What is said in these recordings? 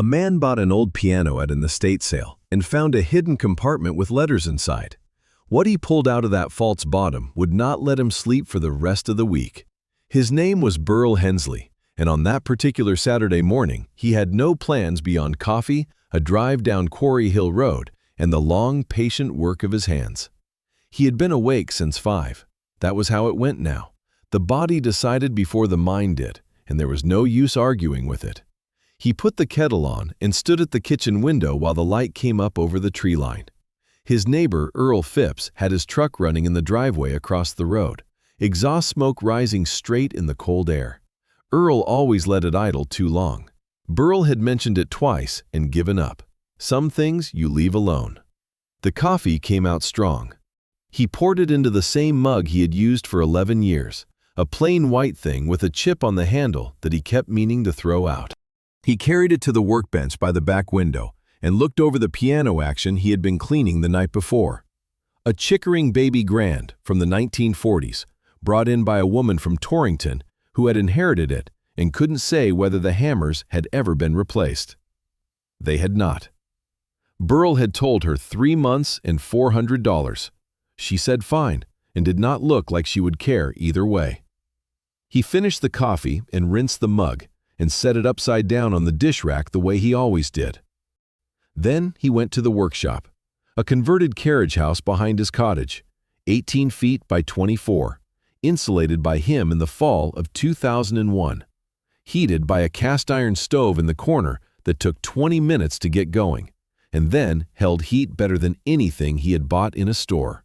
A man bought an old piano at an estate sale and found a hidden compartment with letters inside. What he pulled out of that false bottom would not let him sleep for the rest of the week. His name was Burl Hensley, and on that particular Saturday morning, he had no plans beyond coffee, a drive down Quarry Hill Road, and the long, patient work of his hands. He had been awake since 5. That was how it went now. The body decided before the mind did, and there was no use arguing with it. He put the kettle on and stood at the kitchen window while the light came up over the tree line. His neighbor, Earl Phipps, had his truck running in the driveway across the road, exhaust smoke rising straight in the cold air. Earl always let it idle too long. Burl had mentioned it twice and given up. Some things you leave alone. The coffee came out strong. He poured it into the same mug he had used for 11 years, a plain white thing with a chip on the handle that he kept meaning to throw out. He carried it to the workbench by the back window and looked over the piano action he had been cleaning the night before. A Chickering baby grand from the 1940s, brought in by a woman from Torrington who had inherited it and couldn't say whether the hammers had ever been replaced. They had not. Burl had told her 3 months and $400. She said fine and did not look like she would care either way. He finished the coffee and rinsed the mug and set it upside down on the dish rack the way he always did. Then he went to the workshop, a converted carriage house behind his cottage, 18 feet by 24, insulated by him in the fall of 2001, heated by a cast iron stove in the corner that took 20 minutes to get going, and then held heat better than anything he had bought in a store.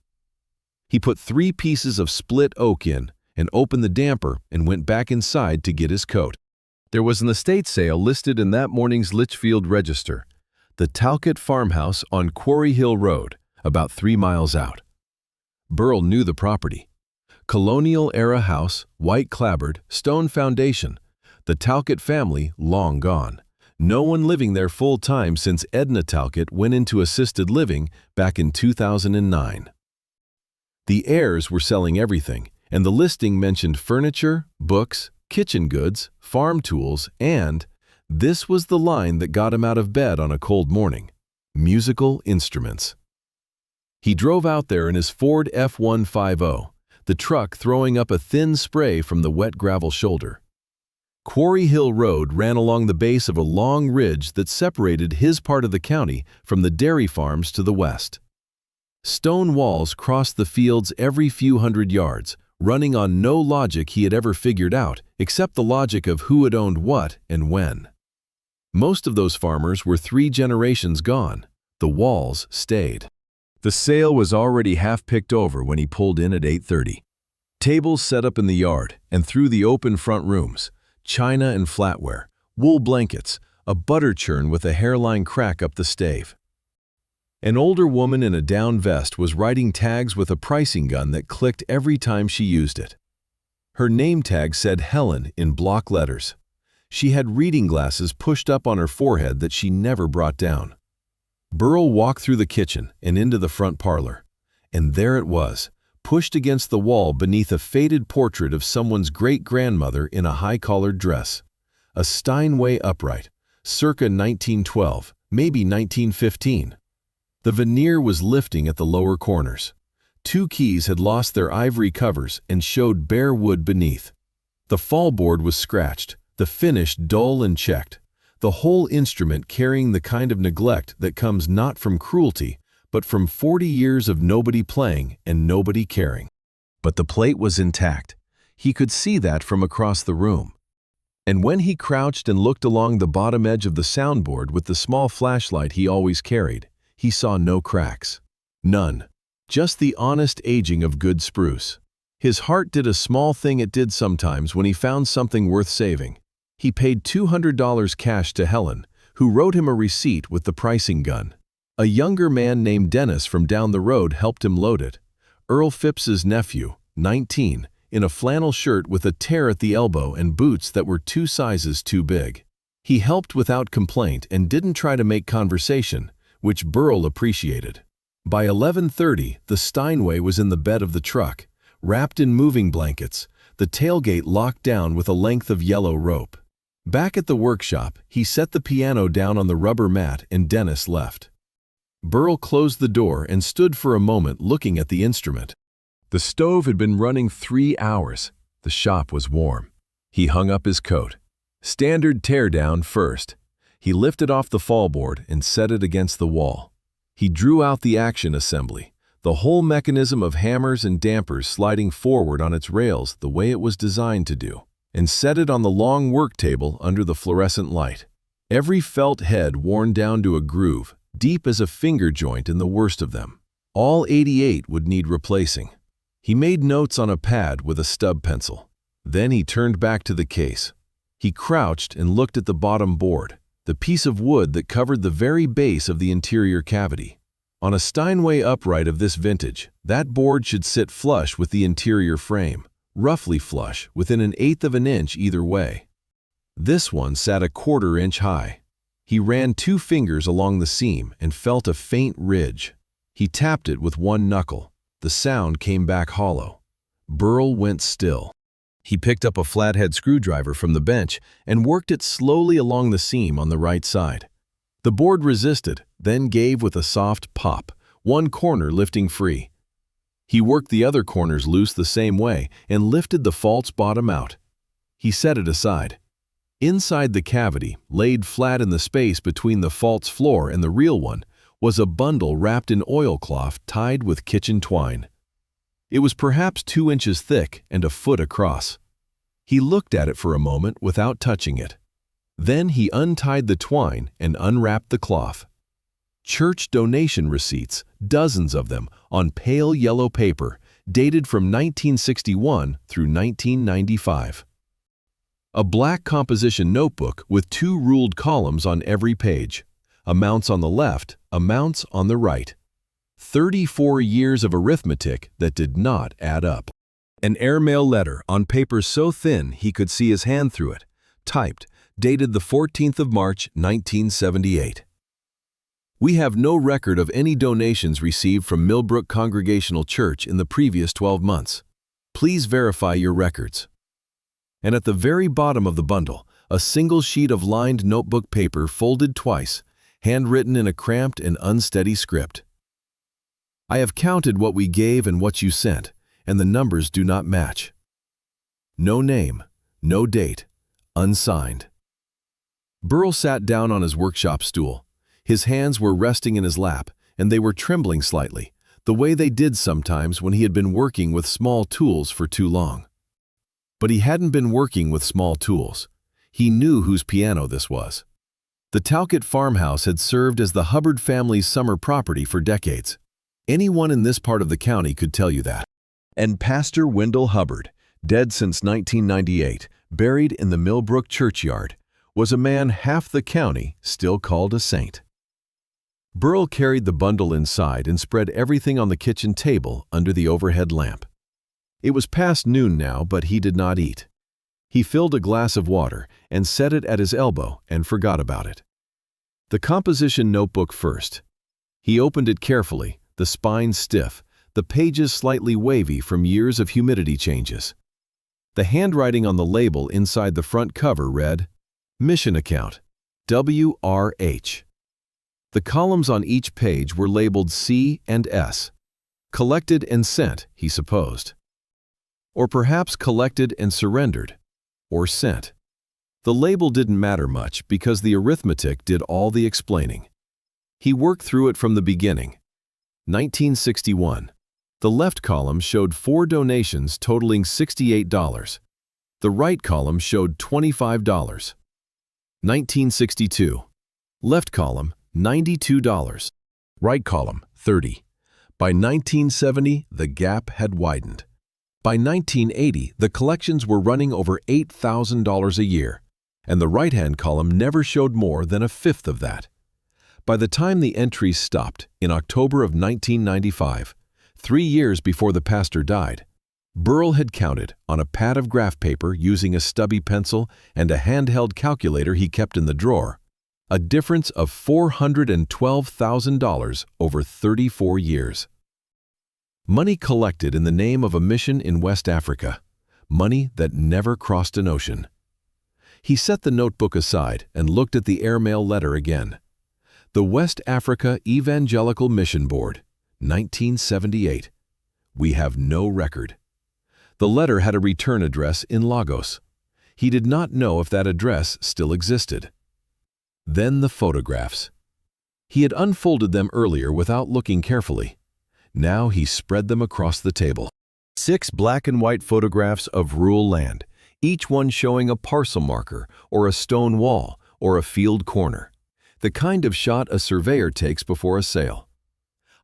He put 3 pieces of split oak in and opened the damper and went back inside to get his coat. There was an estate sale listed in that morning's Litchfield Register, the Talcott farmhouse on Quarry Hill Road, about 3 miles out. Burl knew the property. Colonial-era house, white clapboard, stone foundation. The Talcott family long gone. No one living there full-time since Edna Talcott went into assisted living back in 2009. The heirs were selling everything, and the listing mentioned furniture, books, kitchen goods, farm tools, and, this was the line that got him out of bed on a cold morning, musical instruments. He drove out there in his Ford F-150, the truck throwing up a thin spray from the wet gravel shoulder. Quarry Hill Road ran along the base of a long ridge that separated his part of the county from the dairy farms to the west. Stone walls crossed the fields every few hundred yards, running on no logic he had ever figured out except the logic of who had owned what and when. Most of those farmers were 3 generations gone. The walls stayed. The sale was already half picked over when he pulled in at 8:30. Tables set up in the yard and through the open front rooms, china and flatware, wool blankets, a butter churn with a hairline crack up the stave. An older woman in a down vest was writing tags with a pricing gun that clicked every time she used it. Her name tag said Helen in block letters. She had reading glasses pushed up on her forehead that she never brought down. Burl walked through the kitchen and into the front parlor, and there it was, pushed against the wall beneath a faded portrait of someone's great-grandmother in a high-collared dress. A Steinway upright, circa 1912, maybe 1915. The veneer was lifting at the lower corners. 2 keys had lost their ivory covers and showed bare wood beneath. The fallboard was scratched, the finish dull and checked, the whole instrument carrying the kind of neglect that comes not from cruelty, but from 40 years of nobody playing and nobody caring. But the plate was intact. He could see that from across the room. And when he crouched and looked along the bottom edge of the soundboard with the small flashlight he always carried, he saw no cracks. None. Just the honest aging of good spruce. His heart did a small thing it did sometimes when he found something worth saving. He paid $200 cash to Helen, who wrote him a receipt with the pricing gun. A younger man named Dennis from down the road helped him load it. Earl Phipps's nephew, 19, in a flannel shirt with a tear at the elbow and boots that were 2 sizes too big. He helped without complaint and didn't try to make conversation, which Burl appreciated. By 11:30, the Steinway was in the bed of the truck, wrapped in moving blankets, the tailgate locked down with a length of yellow rope. Back at the workshop, he set the piano down on the rubber mat and Dennis left. Burl closed the door and stood for a moment looking at the instrument. The stove had been running 3 hours. The shop was warm. He hung up his coat. Standard teardown first. He lifted off the fallboard and set it against the wall. He drew out the action assembly, the whole mechanism of hammers and dampers sliding forward on its rails the way it was designed to do, and set it on the long work table under the fluorescent light. Every felt head worn down to a groove, deep as a finger joint in the worst of them. All 88 would need replacing. He made notes on a pad with a stub pencil. Then he turned back to the case. He crouched and looked at the bottom board, the piece of wood that covered the very base of the interior cavity. On a Steinway upright of this vintage, that board should sit flush with the interior frame, roughly flush, within 1/8 of an inch either way. This one sat 1/4 inch high. He ran 2 fingers along the seam and felt a faint ridge. He tapped it with one knuckle. The sound came back hollow. Burl went still. He picked up a flathead screwdriver from the bench and worked it slowly along the seam on the right side. The board resisted, then gave with a soft pop, one corner lifting free. He worked the other corners loose the same way and lifted the false bottom out. He set it aside. Inside the cavity, laid flat in the space between the false floor and the real one, was a bundle wrapped in oilcloth tied with kitchen twine. It was perhaps 2 inches thick and 1 foot across. He looked at it for a moment without touching it. Then he untied the twine and unwrapped the cloth. Church donation receipts, dozens of them, on pale yellow paper, dated from 1961 through 1995. A black composition notebook with 2 ruled columns on every page. Amounts on the left, amounts on the right. 34 years of arithmetic that did not add up. An airmail letter on paper so thin he could see his hand through it, typed, dated the 14th of March, 1978. We have no record of any donations received from Millbrook Congregational Church in the previous 12 months. Please verify your records. And at the very bottom of the bundle, a single sheet of lined notebook paper folded twice, handwritten in a cramped and unsteady script. I have counted what we gave and what you sent, and the numbers do not match. No name, no date, unsigned. Burl sat down on his workshop stool. His hands were resting in his lap, and they were trembling slightly, the way they did sometimes when he had been working with small tools for too long. But he hadn't been working with small tools. He knew whose piano this was. The Talcott farmhouse had served as the Hubbard family's summer property for decades. Anyone in this part of the county could tell you that. And Pastor Wendell Hubbard, dead since 1998, buried in the Millbrook churchyard, was a man half the county still called a saint. Burl carried the bundle inside and spread everything on the kitchen table under the overhead lamp. It was past noon now, but he did not eat. He filled a glass of water and set it at his elbow and forgot about it. The composition notebook first. He opened it carefully, the spine stiff, the pages slightly wavy from years of humidity changes. The handwriting on the label inside the front cover read, Mission Account, WRH. The columns on each page were labeled C and S. Collected and sent, he supposed. Or perhaps collected and surrendered, or sent. The label didn't matter much because the arithmetic did all the explaining. He worked through it from the beginning. 1961. The left column showed 4 donations totaling $68. The right column showed $25. 1962. Left column, $92. Right column, $30. By 1970, the gap had widened. By 1980, the collections were running over $8,000 a year, and the right-hand column never showed more than 1/5 of that. By the time the entries stopped, in October of 1995, 3 years before the pastor died, Burl had counted, on a pad of graph paper using a stubby pencil and a handheld calculator he kept in the drawer, a difference of $412,000 over 34 years. Money collected in the name of a mission in West Africa, money that never crossed an ocean. He set the notebook aside and looked at the airmail letter again. The West Africa Evangelical Mission Board, 1978. We have no record. The letter had a return address in Lagos. He did not know if that address still existed. Then the photographs. He had unfolded them earlier without looking carefully. Now he spread them across the table. 6 black and white photographs of rural land, each one showing a parcel marker or a stone wall or a field corner, the kind of shot a surveyor takes before a sale.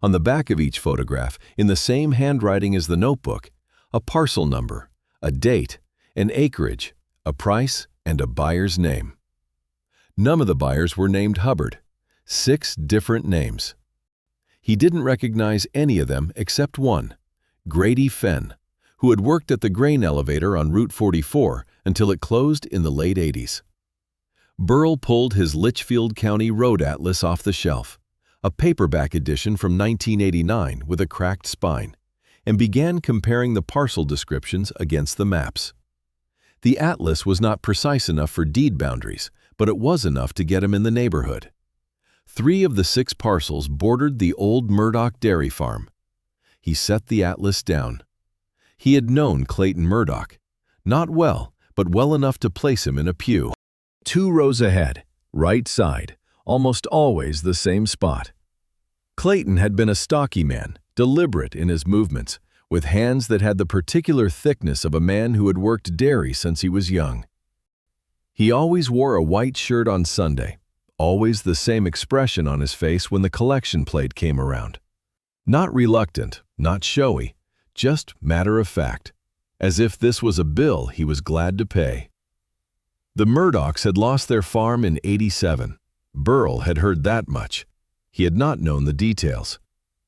On the back of each photograph, in the same handwriting as the notebook, a parcel number, a date, an acreage, a price, and a buyer's name. None of the buyers were named Hubbard. 6 different names. He didn't recognize any of them except one, Grady Fenn, who had worked at the grain elevator on Route 44 until it closed in the late 80s. Burl pulled his Litchfield County Road Atlas off the shelf, a paperback edition from 1989 with a cracked spine, and began comparing the parcel descriptions against the maps. The atlas was not precise enough for deed boundaries, but it was enough to get him in the neighborhood. 3 of the 6 parcels bordered the old Murdoch dairy farm. He set the atlas down. He had known Clayton Murdoch, not well, but well enough to place him in a pew. 2 rows ahead, right side, almost always the same spot. Clayton had been a stocky man, deliberate in his movements, with hands that had the particular thickness of a man who had worked dairy since he was young. He always wore a white shirt on Sunday, always the same expression on his face when the collection plate came around. Not reluctant, not showy, just matter of fact, as if this was a bill he was glad to pay. The Murdochs had lost their farm in '87. Burl had heard that much. He had not known the details.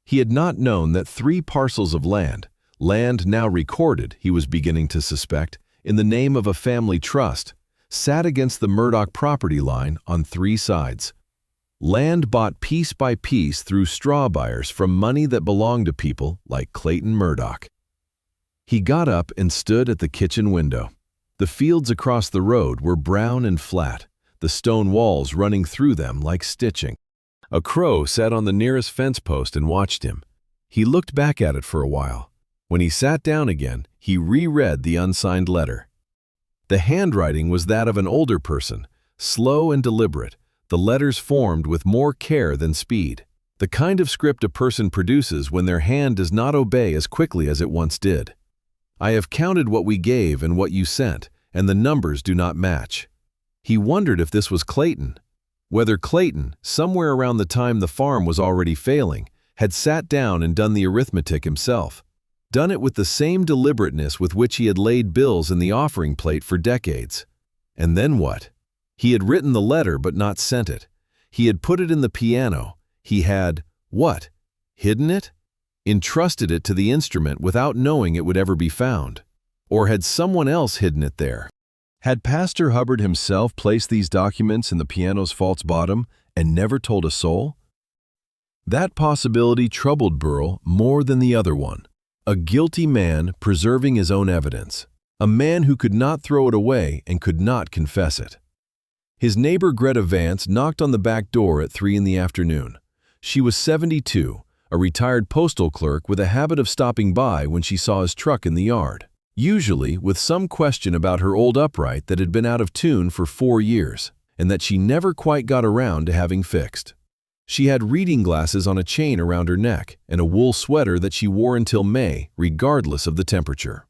He had not known that 3 parcels of land now recorded, he was beginning to suspect, in the name of a family trust, sat against the Murdoch property line on 3 sides. Land bought piece by piece through straw buyers from money that belonged to people like Clayton Murdoch. He got up and stood at the kitchen window. The fields across the road were brown and flat, the stone walls running through them like stitching. A crow sat on the nearest fence post and watched him. He looked back at it for a while. When he sat down again, he reread the unsigned letter. The handwriting was that of an older person, slow and deliberate, the letters formed with more care than speed, the kind of script a person produces when their hand does not obey as quickly as it once did. I have counted what we gave and what you sent, and the numbers do not match. He wondered if this was Clayton. Whether Clayton, somewhere around the time the farm was already failing, had sat down and done the arithmetic himself, done it with the same deliberateness with which he had laid bills in the offering plate for decades. And then what? He had written the letter but not sent it. He had put it in the piano. He had, what? Hidden it? Entrusted it to the instrument without knowing it would ever be found. Or had someone else hidden it there? Had Pastor Hubbard himself placed these documents in the piano's false bottom and never told a soul? That possibility troubled Burl more than the other one. A guilty man preserving his own evidence. A man who could not throw it away and could not confess it. His neighbor Greta Vance knocked on the back door at 3 in the afternoon. She was 72, a retired postal clerk with a habit of stopping by when she saw his truck in the yard, usually with some question about her old upright that had been out of tune for 4 years and that she never quite got around to having fixed. She had reading glasses on a chain around her neck and a wool sweater that she wore until May, regardless of the temperature.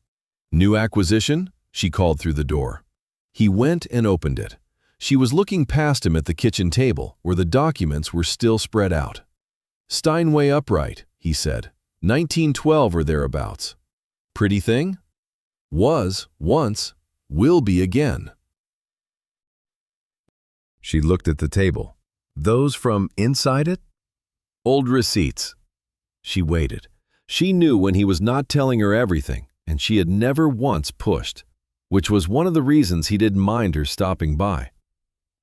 "New acquisition?" she called through the door. He went and opened it. She was looking past him at the kitchen table, where the documents were still spread out. "Steinway upright," he said. "1912 or thereabouts. Pretty thing? Was, once, will be again." She looked at the table. Those from inside it? Old receipts. She waited. She knew when he was not telling her everything, and she had never once pushed, which was one of the reasons he didn't mind her stopping by.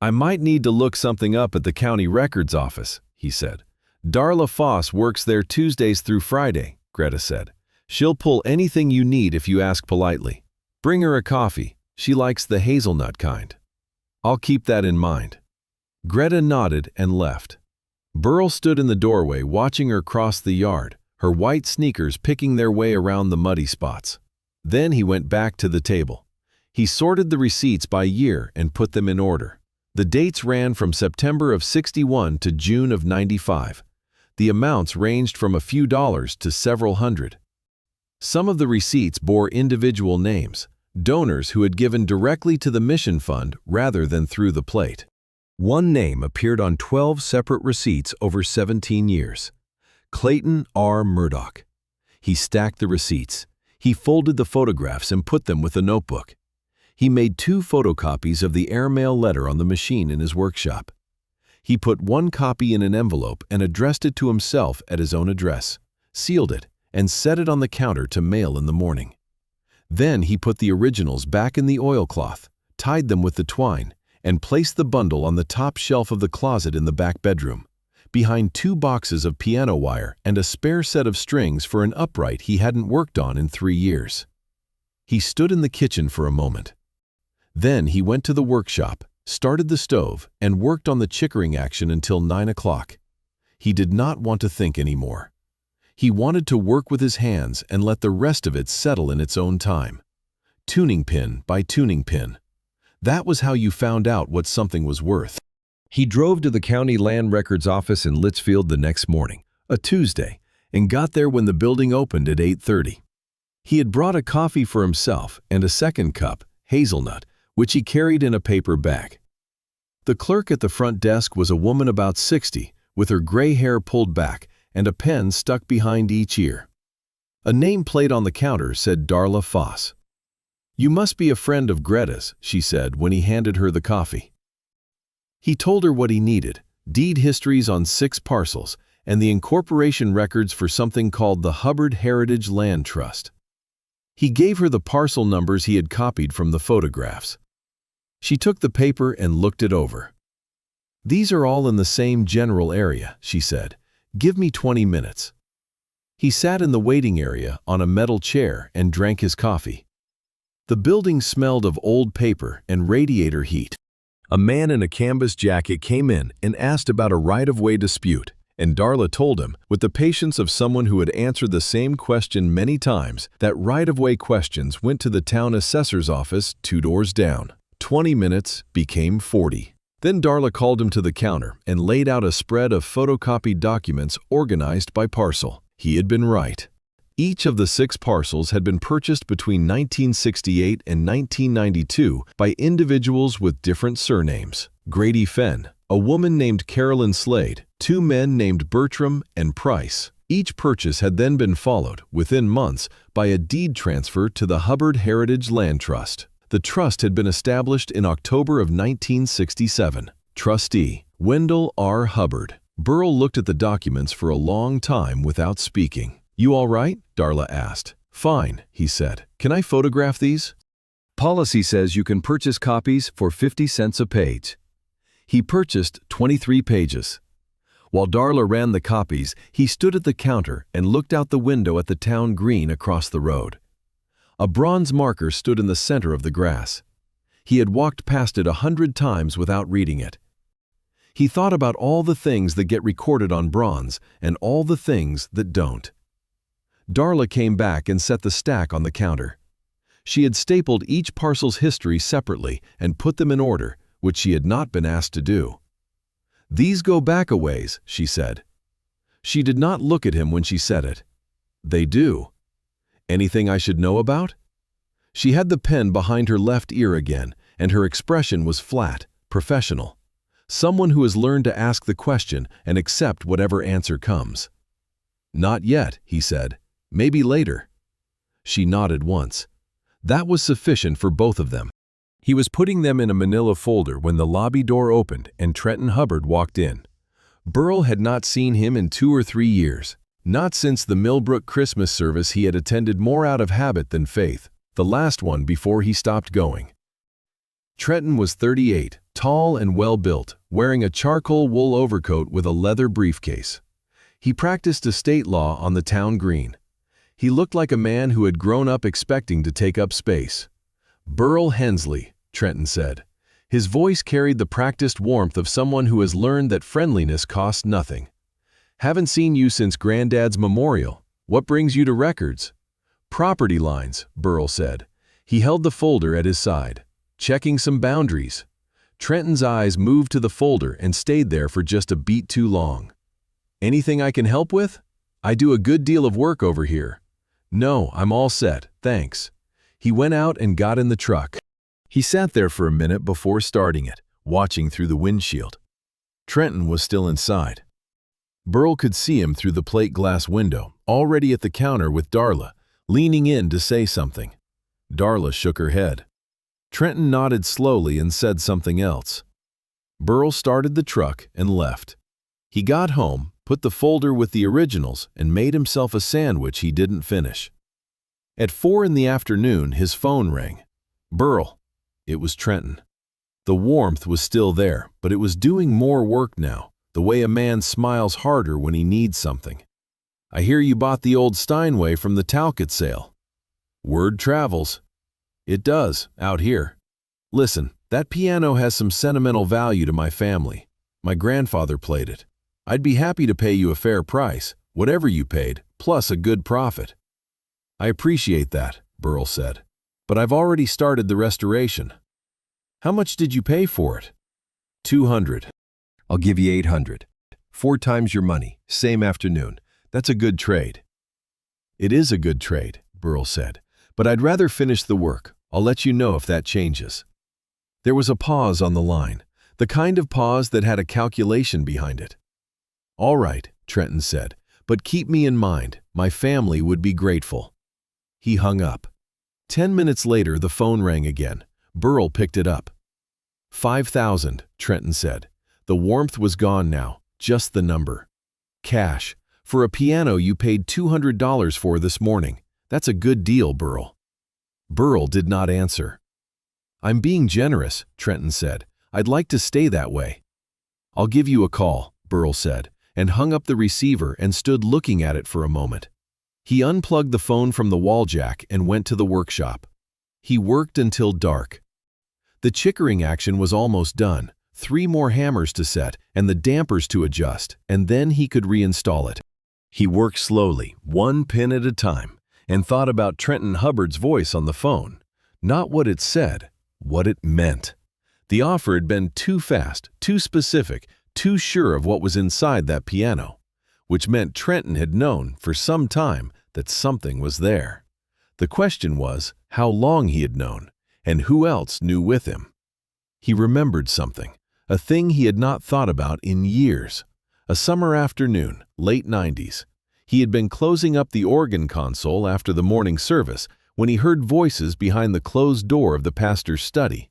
"I might need to look something up at the county records office," he said. "Darla Foss works there Tuesdays through Friday," Greta said. "She'll pull anything you need if you ask politely. Bring her a coffee. She likes the hazelnut kind." I'll keep that in mind." Greta nodded and left. Burl stood in the doorway watching her cross the yard, her white sneakers picking their way around the muddy spots. Then he went back to the table. He sorted the receipts by year and put them in order. The dates ran from September of '61 to June of '95. The amounts ranged from a few dollars to several hundred. Some of the receipts bore individual names, donors who had given directly to the mission fund rather than through the plate. One name appeared on 12 separate receipts over 17 years. Clayton R. Murdoch. He stacked the receipts. He folded the photographs and put them with a notebook. He made 2 photocopies of the airmail letter on the machine in his workshop. He put one copy in an envelope and addressed it to himself at his own address, sealed it, and set it on the counter to mail in the morning. Then he put the originals back in the oilcloth, tied them with the twine, and placed the bundle on the top shelf of the closet in the back bedroom, behind 2 boxes of piano wire and a spare set of strings for an upright he hadn't worked on in 3 years. He stood in the kitchen for a moment. Then he went to the workshop, started the stove, and worked on the chickering action until 9 o'clock. He did not want to think anymore. He wanted to work with his hands and let the rest of it settle in its own time. Tuning pin by tuning pin. That was how you found out what something was worth. He drove to the county land records office in Litchfield the next morning, a Tuesday, and got there when the building opened at 8:30. He had brought a coffee for himself and a second cup, hazelnut, which he carried in a paper bag. The clerk at the front desk was a woman about 60, with her gray hair pulled back and a pen stuck behind each ear. A nameplate on the counter said Darla Foss. "You must be a friend of Greta's," she said when he handed her the coffee. He told her what he needed: deed histories on 6 parcels and the incorporation records for something called the Hubbard Heritage Land Trust. He gave her the parcel numbers he had copied from the photographs. She took the paper and looked it over. "These are all in the same general area," she said. "Give me 20 minutes." He sat in the waiting area on a metal chair and drank his coffee. The building smelled of old paper and radiator heat. A man in a canvas jacket came in and asked about a right-of-way dispute, and Darla told him, with the patience of someone who had answered the same question many times, that right-of-way questions went to the town assessor's office 2 doors down. 20 minutes became 40. Then Darla called him to the counter and laid out a spread of photocopied documents organized by parcel. He had been right. Each of the 6 parcels had been purchased between 1968 and 1992 by individuals with different surnames. Grady Fenn, a woman named Carolyn Slade, 2 men named Bertram and Price. Each purchase had then been followed, within months, by a deed transfer to the Hubbard Heritage Land Trust. The trust had been established in October of 1967. Trustee, Wendell R. Hubbard. Burl looked at the documents for a long time without speaking. "You all right?" Darla asked. "Fine," he said. "Can I photograph these?" "Policy says you can purchase copies for 50 cents a page." He purchased 23 pages. While Darla ran the copies, he stood at the counter and looked out the window at the town green across the road. A bronze marker stood in the center of the grass. He had walked past it 100 times without reading it. He thought about all the things that get recorded on bronze and all the things that don't. Darla came back and set the stack on the counter. She had stapled each parcel's history separately and put them in order, which she had not been asked to do. "These go back a ways," she said. She did not look at him when she said it. "They do. Anything I should know about?" She had the pen behind her left ear again, and her expression was flat, professional. Someone who has learned to ask the question and accept whatever answer comes. "Not yet," he said. "Maybe later." She nodded once. That was sufficient for both of them. He was putting them in a manila folder when the lobby door opened and Trenton Hubbard walked in. Burl had not seen him in 2 or 3 years. Not since the Millbrook Christmas service he had attended more out of habit than faith, the last one before he stopped going. Trenton was 38, tall and well-built, wearing a charcoal wool overcoat with a leather briefcase. He practiced estate law on the town green. He looked like a man who had grown up expecting to take up space. "Burl Hensley," Trenton said. His voice carried the practiced warmth of someone who has learned that friendliness costs nothing. "Haven't seen you since Granddad's memorial. What brings you to records?" "Property lines," Burl said. He held the folder at his side. "Checking some boundaries." Trenton's eyes moved to the folder and stayed there for just a beat too long. "Anything I can help with? I do a good deal of work over here." "No, I'm all set, thanks." He went out and got in the truck. He sat there for a minute before starting it, watching through the windshield. Trenton was still inside. Burl could see him through the plate glass window, already at the counter with Darla, leaning in to say something. Darla shook her head. Trenton nodded slowly and said something else. Burl started the truck and left. He got home, put the folder with the originals, and made himself a sandwich he didn't finish. At 4 in the afternoon, his phone rang. "Burl." It was Trenton. The warmth was still there, but it was doing more work now, the way a man smiles harder when he needs something. "I hear you bought the old Steinway from the Talcott sale." "Word travels." "It does, out here. Listen, that piano has some sentimental value to my family. My grandfather played it. I'd be happy to pay you a fair price, whatever you paid, plus a good profit." "I appreciate that," Burl said, "but I've already started the restoration." "How much did you pay for it?" $200. "I'll give you $800. 4 times your money, same afternoon. That's a good trade." "It is a good trade," Burl said, "but I'd rather finish the work. I'll let you know if that changes." There was a pause on the line, the kind of pause that had a calculation behind it. "All right," Trenton said, "but keep me in mind. My family would be grateful." He hung up. 10 minutes later, the phone rang again. Burl picked it up. $5,000, Trenton said. The warmth was gone now, just the number. "Cash. For a piano you paid $200 for this morning. That's a good deal, Burl." Burl did not answer. "I'm being generous," Trenton said. "I'd like to stay that way." "I'll give you a call," Burl said, and hung up the receiver and stood looking at it for a moment. He unplugged the phone from the wall jack and went to the workshop. He worked until dark. The chickering action was almost done. 3 more hammers to set and the dampers to adjust, and then he could reinstall it. He worked slowly, 1 pin at a time, and thought about Trenton Hubbard's voice on the phone. Not what it said, what it meant. The offer had been too fast, too specific, too sure of what was inside that piano, which meant Trenton had known for some time that something was there. The question was how long he had known, and who else knew with him. He remembered something, a thing he had not thought about in years. A summer afternoon, late 90s. He had been closing up the organ console after the morning service when he heard voices behind the closed door of the pastor's study.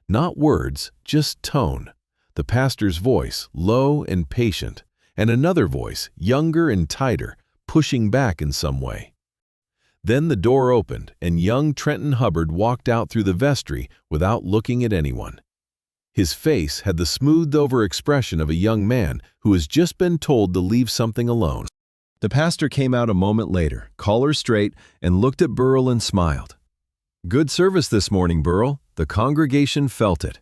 Not words, just tone. The pastor's voice, low and patient, and another voice, younger and tighter, pushing back in some way. Then the door opened, and young Trenton Hubbard walked out through the vestry without looking at anyone. His face had the smoothed-over expression of a young man who has just been told to leave something alone. The pastor came out a moment later, collar straight, and looked at Burl and smiled. "Good service this morning, Burl." The congregation felt it.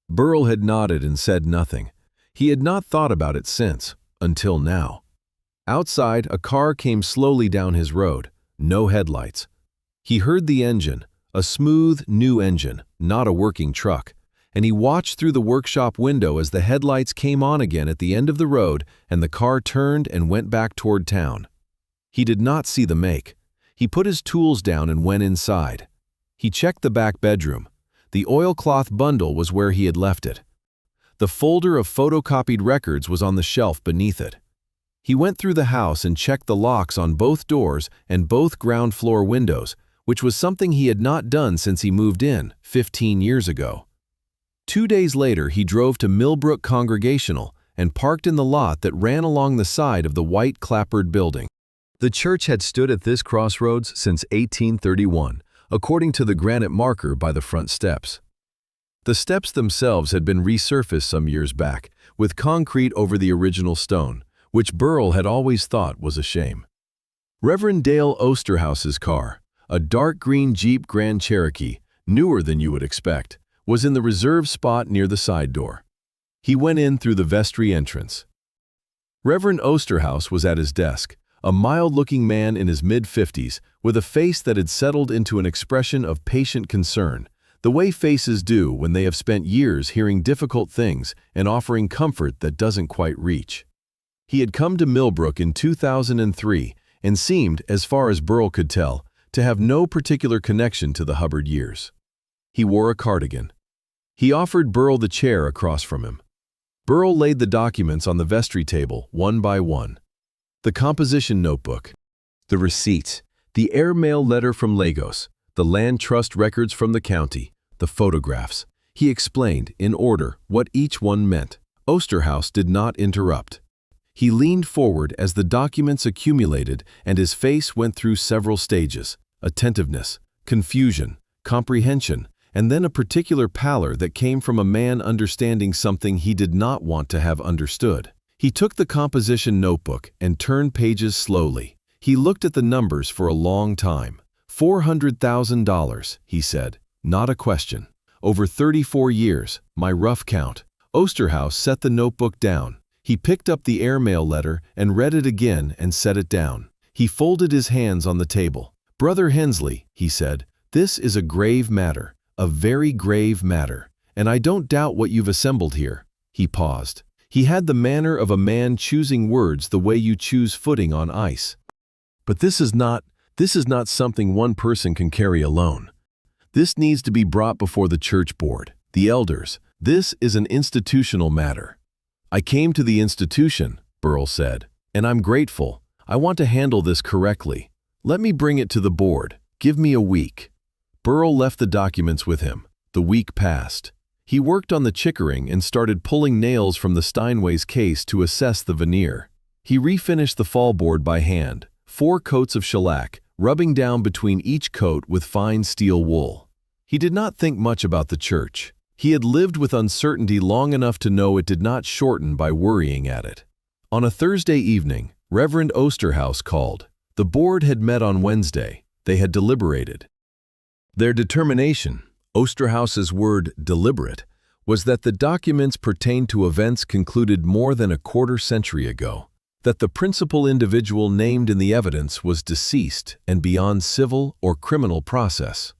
Burl had nodded and said nothing. He had not thought about it since, until now. Outside, a car came slowly down his road. No headlights. He heard the engine, a smooth, new engine, not a working truck, and he watched through the workshop window as the headlights came on again at the end of the road and the car turned and went back toward town. He did not see the make. He put his tools down and went inside. He checked the back bedroom. The oilcloth bundle was where he had left it. The folder of photocopied records was on the shelf beneath it. He went through the house and checked the locks on both doors and both ground floor windows, which was something he had not done since he moved in 15 years ago. 2 days later, he drove to Millbrook Congregational and parked in the lot that ran along the side of the white clapboard building. The church had stood at this crossroads since 1831, according to the granite marker by the front steps. The steps themselves had been resurfaced some years back, with concrete over the original stone, which Burl had always thought was a shame. Reverend Dale Osterhouse's car, a dark green Jeep Grand Cherokee, newer than you would expect, was in the reserved spot near the side door. He went in through the vestry entrance. Reverend Osterhaus was at his desk, a mild-looking man in his mid-50s, with a face that had settled into an expression of patient concern, the way faces do when they have spent years hearing difficult things and offering comfort that doesn't quite reach. He had come to Millbrook in 2003 and seemed, as far as Burl could tell, to have no particular connection to the Hubbard years. He wore a cardigan. He offered Burl the chair across from him. Burl laid the documents on the vestry table, one by one. The composition notebook, the receipts, the airmail letter from Lagos, the land trust records from the county, the photographs. He explained, in order, what each one meant. Osterhaus did not interrupt. He leaned forward as the documents accumulated and his face went through several stages: attentiveness, confusion, comprehension, and then a particular pallor that came from a man understanding something he did not want to have understood. He took the composition notebook and turned pages slowly. He looked at the numbers for a long time. $400,000, he said. Not a question. Over 34 years, my rough count. Osterhaus set the notebook down. He picked up the airmail letter and read it again and set it down. He folded his hands on the table. Brother Hensley, he said, this is a grave matter, a very grave matter, and I don't doubt what you've assembled here. He paused. He had the manner of a man choosing words the way you choose footing on ice. But this is not something one person can carry alone. This needs to be brought before the church board, the elders. This is an institutional matter. I came to the institution, Burl said, and I'm grateful. I want to handle this correctly. Let me bring it to the board. Give me a week. Burl left the documents with him. The week passed. He worked on the Chickering and started pulling nails from the Steinway's case to assess the veneer. He refinished the fallboard by hand, 4 coats of shellac, rubbing down between each coat with fine steel wool. He did not think much about the church. He had lived with uncertainty long enough to know it did not shorten by worrying at it. On a Thursday evening, Reverend Osterhaus called. The board had met on Wednesday. They had deliberated. Their determination, Osterhaus's word deliberate, was that the documents pertained to events concluded more than a quarter century ago, that the principal individual named in the evidence was deceased and beyond civil or criminal process,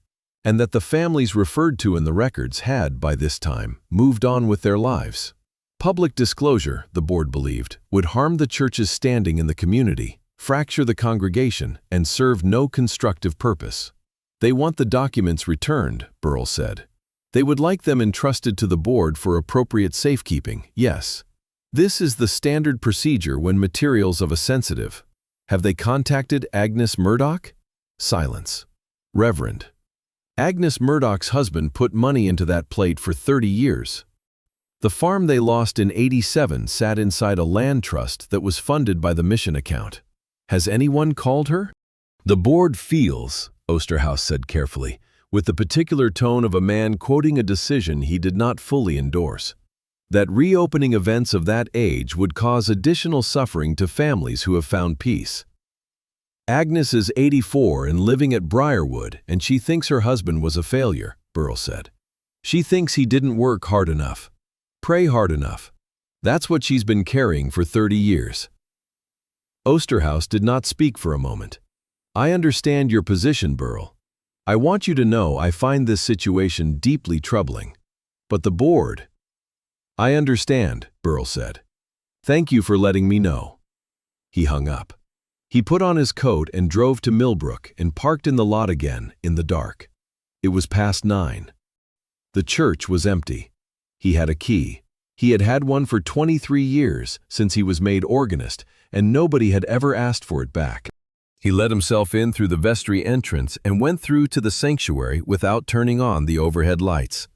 and that the families referred to in the records had, by this time, moved on with their lives. Public disclosure, the board believed, would harm the church's standing in the community, fracture the congregation, and serve no constructive purpose. They want the documents returned, Burl said. They would like them entrusted to the board for appropriate safekeeping, yes. This is the standard procedure when materials of a sensitive. Have they contacted Agnes Murdoch? Silence. Reverend. Agnes Murdoch's husband put money into that plate for 30 years. The farm they lost in '87 sat inside a land trust that was funded by the mission account. Has anyone called her? The board feels, Osterhaus said carefully, with the particular tone of a man quoting a decision he did not fully endorse, that reopening events of that age would cause additional suffering to families who have found peace. Agnes is 84 and living at Briarwood, and she thinks her husband was a failure, Burl said. She thinks he didn't work hard enough, pray hard enough. That's what she's been carrying for 30 years. Osterhaus did not speak for a moment. I understand your position, Burl. I want you to know I find this situation deeply troubling. But the board… I understand, Burl said. Thank you for letting me know. He hung up. He put on his coat and drove to Millbrook and parked in the lot again, in the dark. It was past 9. The church was empty. He had a key. He had had one for 23 years since he was made organist, and nobody had ever asked for it back. He let himself in through the vestry entrance and went through to the sanctuary without turning on the overhead lights.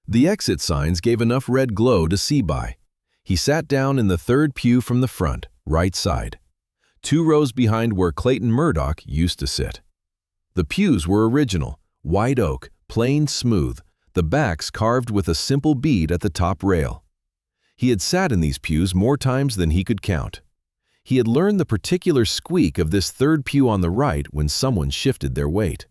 The exit signs gave enough red glow to see by. He sat down in the third pew from the front, right side, 2 rows behind where Clayton Murdoch used to sit. The pews were original, white oak, plain smooth, the backs carved with a simple bead at the top rail. He had sat in these pews more times than he could count. He had learned the particular squeak of this third pew on the right when someone shifted their weight.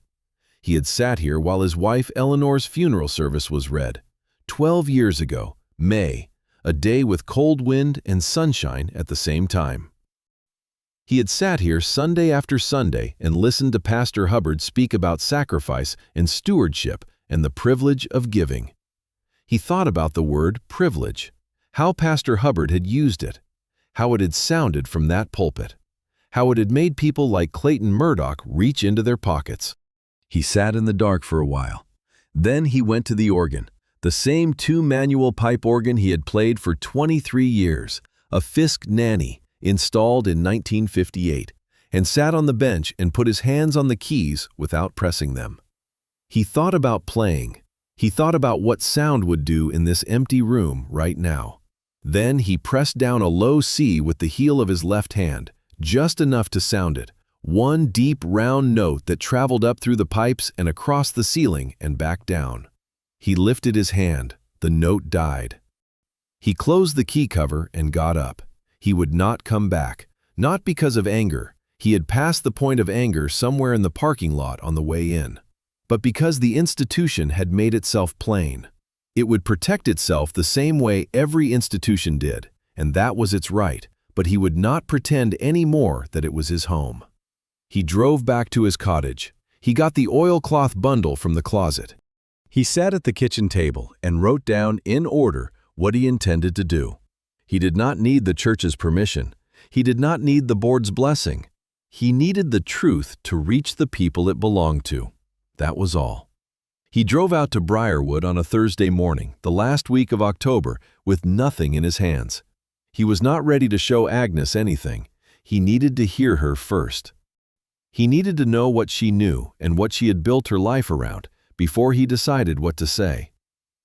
He had sat here while his wife Eleanor's funeral service was read. 12 years ago, May, a day with cold wind and sunshine at the same time. He had sat here Sunday after Sunday and listened to Pastor Hubbard speak about sacrifice and stewardship and the privilege of giving. He thought about the word privilege, how Pastor Hubbard had used it, how it had sounded from that pulpit, how it had made people like Clayton Murdoch reach into their pockets. He sat in the dark for a while. Then he went to the organ, the same two-manual pipe organ he had played for 23 years, a Fisk Nanny, installed in 1958, and sat on the bench and put his hands on the keys without pressing them. He thought about playing. He thought about what sound would do in this empty room right now. Then he pressed down a low C with the heel of his left hand, just enough to sound it, one deep round note that traveled up through the pipes and across the ceiling and back down. He lifted his hand. The note died. He closed the key cover and got up. He would not come back, not because of anger. He had passed the point of anger somewhere in the parking lot on the way in, but because the institution had made itself plain. It would protect itself the same way every institution did, and that was its right, but he would not pretend any more that it was his home. He drove back to his cottage. He got the oilcloth bundle from the closet. He sat at the kitchen table and wrote down in order what he intended to do. He did not need the church's permission. He did not need the board's blessing. He needed the truth to reach the people it belonged to. That was all. He drove out to Briarwood on a Thursday morning, the last week of October, with nothing in his hands. He was not ready to show Agnes anything. He needed to hear her first. He needed to know what she knew and what she had built her life around before he decided what to say.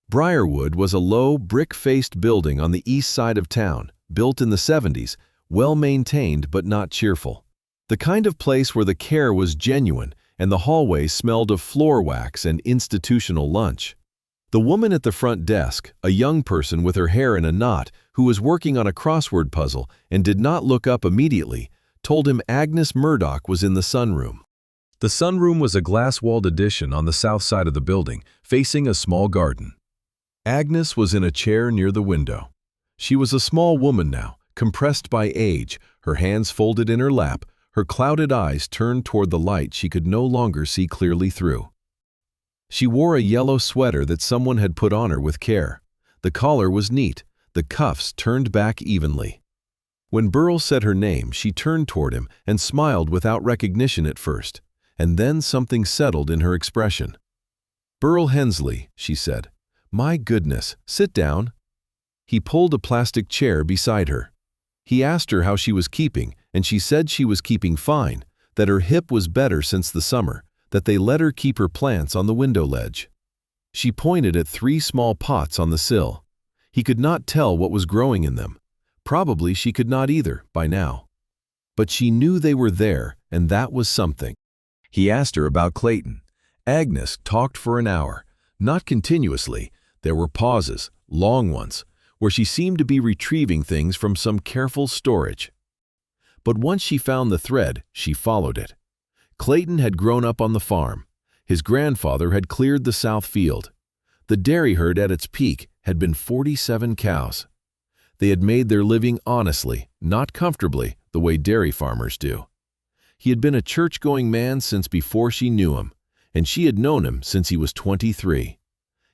Briarwood was a low, brick-faced building on the east side of town, built in the 70s, well-maintained but not cheerful. The kind of place where the care was genuine and the hallway smelled of floor wax and institutional lunch. The woman at the front desk, a young person with her hair in a knot who was working on a crossword puzzle and did not look up immediately, told him Agnes Murdoch was in the sunroom. The sunroom was a glass-walled addition on the south side of the building, facing a small garden. Agnes was in a chair near the window. She was a small woman now, compressed by age, her hands folded in her lap, her clouded eyes turned toward the light she could no longer see clearly through. She wore a yellow sweater that someone had put on her with care. The collar was neat, the cuffs turned back evenly. When Burl said her name, she turned toward him and smiled without recognition at first, and then something settled in her expression. "Burl Hensley," she said. "My goodness, sit down." He pulled a plastic chair beside her. He asked her how she was keeping, and she said she was keeping fine, that her hip was better since the summer, that they let her keep her plants on the window ledge. She pointed at 3 small pots on the sill. He could not tell what was growing in them. Probably she could not either, by now. But she knew they were there, and that was something. He asked her about Clayton. Agnes talked for an hour, not continuously. There were pauses, long ones, where she seemed to be retrieving things from some careful storage. But once she found the thread, she followed it. Clayton had grown up on the farm. His grandfather had cleared the south field. The dairy herd at its peak had been 47 cows. They had made their living honestly, not comfortably, the way dairy farmers do. He had been a church-going man since before she knew him, and she had known him since he was 23.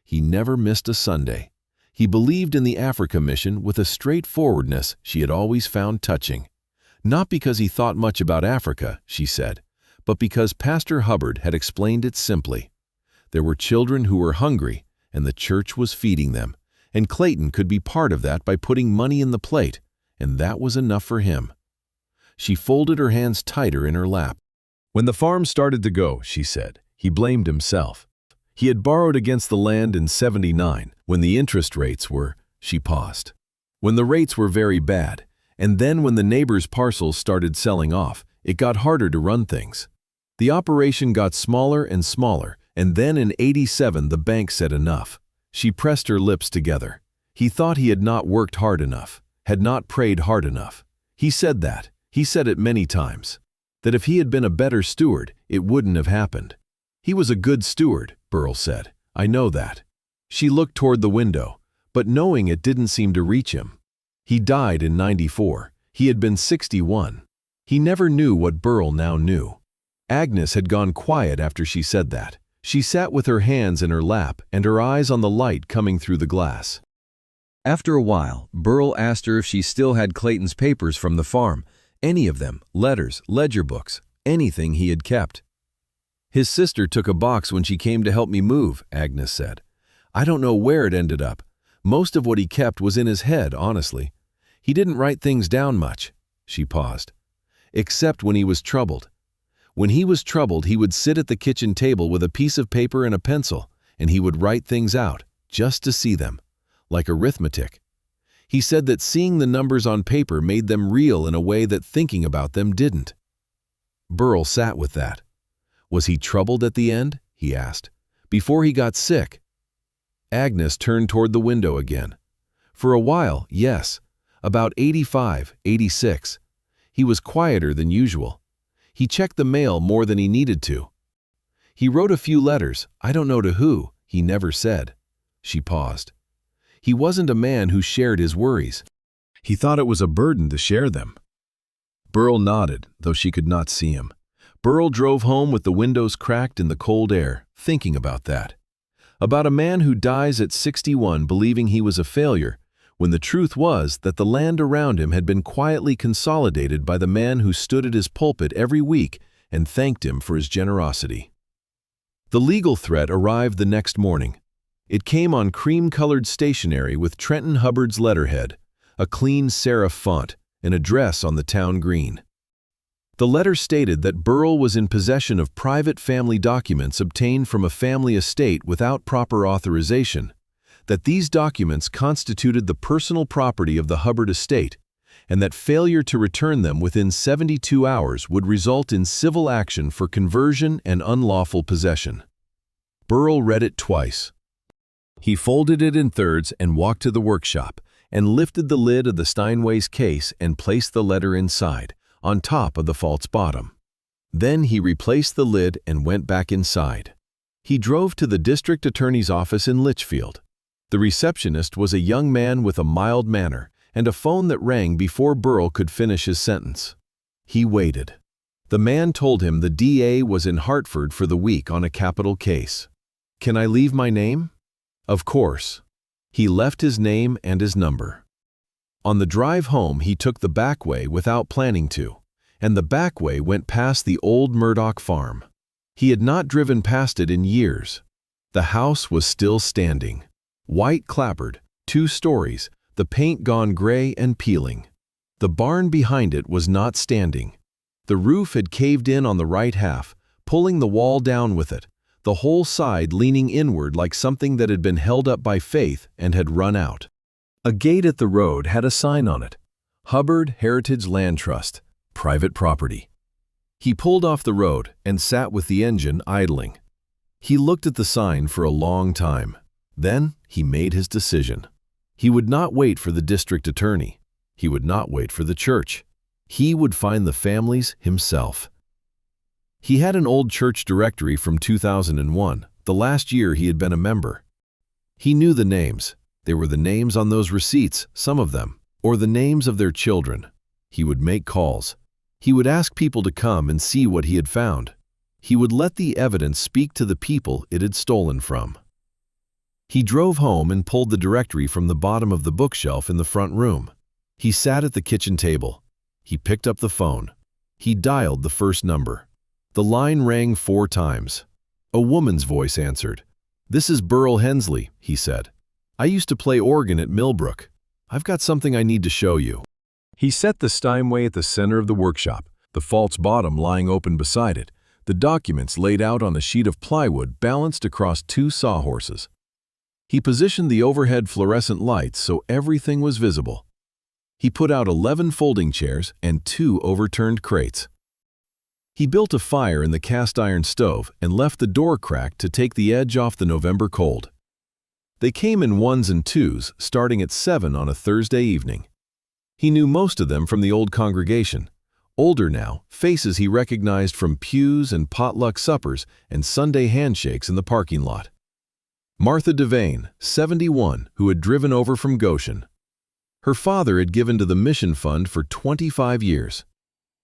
He never missed a Sunday. He believed in the Africa mission with a straightforwardness she had always found touching. Not because he thought much about Africa, she said, but because Pastor Hubbard had explained it simply. There were children who were hungry, and the church was feeding them, and Clayton could be part of that by putting money in the plate, and that was enough for him. She folded her hands tighter in her lap. When the farm started to go, she said, he blamed himself. He had borrowed against the land in '79, when the interest rates were, she paused. When the rates were very bad, and then when the neighbors' parcels started selling off, it got harder to run things. The operation got smaller and smaller, and then in '87 the bank said enough. She pressed her lips together. He thought he had not worked hard enough, had not prayed hard enough. He said that. He said it many times. That if he had been a better steward, it wouldn't have happened. "He was a good steward," Burl said. "I know that." She looked toward the window, but knowing it didn't seem to reach him. He died in '94. He had been 61. He never knew what Burl now knew. Agnes had gone quiet after she said that. She sat with her hands in her lap and her eyes on the light coming through the glass. After a while, Burl asked her if she still had Clayton's papers from the farm, any of them, letters, ledger books, anything he had kept. "His sister took a box when she came to help me move," Agnes said. "I don't know where it ended up. Most of what he kept was in his head, honestly. He didn't write things down much." She paused. "Except when he was troubled. When he was troubled, he would sit at the kitchen table with a piece of paper and a pencil, and he would write things out, just to see them, like arithmetic. He said that seeing the numbers on paper made them real in a way that thinking about them didn't." Burl sat with that. "Was he troubled at the end?" he asked. "Before he got sick?" Agnes turned toward the window again. "For a while, yes. About 85, 86. He was quieter than usual. He checked the mail more than he needed to. He wrote a few letters, I don't know to who, he never said." She paused. "He wasn't a man who shared his worries. He thought it was a burden to share them." Burl nodded, though she could not see him. Burl drove home with the windows cracked in the cold air, thinking about that. About a man who dies at 61 believing he was a failure, when the truth was that the land around him had been quietly consolidated by the man who stood at his pulpit every week and thanked him for his generosity. The legal threat arrived the next morning. It came on cream-colored stationery with Trenton Hubbard's letterhead, a clean serif font, an address on the town green. The letter stated that Burl was in possession of private family documents obtained from a family estate without proper authorization, that these documents constituted the personal property of the Hubbard estate, and that failure to return them within 72 hours would result in civil action for conversion and unlawful possession. Burl read it twice. He folded it in thirds and walked to the workshop, and lifted the lid of the Steinway's case and placed the letter inside, on top of the false bottom. Then he replaced the lid and went back inside. He drove to the district attorney's office in Litchfield. The receptionist was a young man with a mild manner and a phone that rang before Burl could finish his sentence. He waited. The man told him the DA was in Hartford for the week on a capital case. "Can I leave my name?" "Of course." He left his name and his number. On the drive home, he took the back way without planning to, and the back way went past the old Murdoch farm. He had not driven past it in years. The house was still standing. White clapboard, 2 stories, the paint gone gray and peeling. The barn behind it was not standing. The roof had caved in on the right half, pulling the wall down with it, the whole side leaning inward like something that had been held up by faith and had run out. A gate at the road had a sign on it, Hubbard Heritage Land Trust, private property. He pulled off the road and sat with the engine idling. He looked at the sign for a long time. Then he made his decision. He would not wait for the district attorney. He would not wait for the church. He would find the families himself. He had an old church directory from 2001, the last year he had been a member. He knew the names. They were the names on those receipts, some of them, or the names of their children. He would make calls. He would ask people to come and see what he had found. He would let the evidence speak to the people it had stolen from. He drove home and pulled the directory from the bottom of the bookshelf in the front room. He sat at the kitchen table. He picked up the phone. He dialed the first number. The line rang 4 times. A woman's voice answered. "This is Burl Hensley," he said. "I used to play organ at Millbrook. I've got something I need to show you." He set the Steinway at the center of the workshop, the false bottom lying open beside it, the documents laid out on a sheet of plywood balanced across 2 sawhorses. He positioned the overhead fluorescent lights so everything was visible. He put out 11 folding chairs and 2 overturned crates. He built a fire in the cast-iron stove and left the door cracked to take the edge off the November cold. They came in 1s and 2s, starting at 7 on a Thursday evening. He knew most of them from the old congregation, Older now, faces he recognized from pews and potluck suppers and Sunday handshakes in the parking lot. Martha Devane, 71, who had driven over from Goshen. Her father had given to the mission fund for 25 years.